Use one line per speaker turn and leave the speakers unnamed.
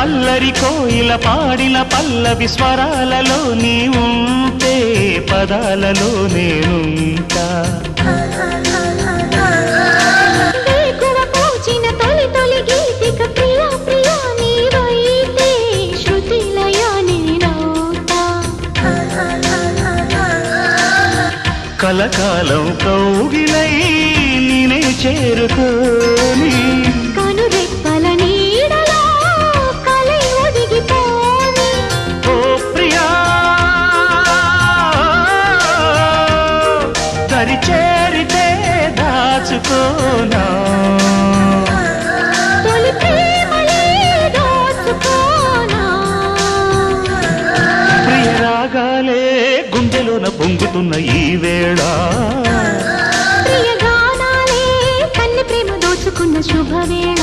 అల్లరి కోయిల పాడిన పల్లవి స్వరాలలో నీ ఉంటే పదాలలో నేనుంటా కలకాలం కౌగిలై నేనే చేరుకోని
కనురెప్పల నీడలో కలై ఒదిగిపోని
ఓ ప్రియా దరి చేరితే దాచుకోనా
తొలి ప్రేమలే దోచుకోనా
ప్రియ రాగాలే గుండెలోన పొంగుతున్న ఈ వేళ
ప్రియ గానాలే కన్నె ప్రేమ దోచుకున్న శుభవేళ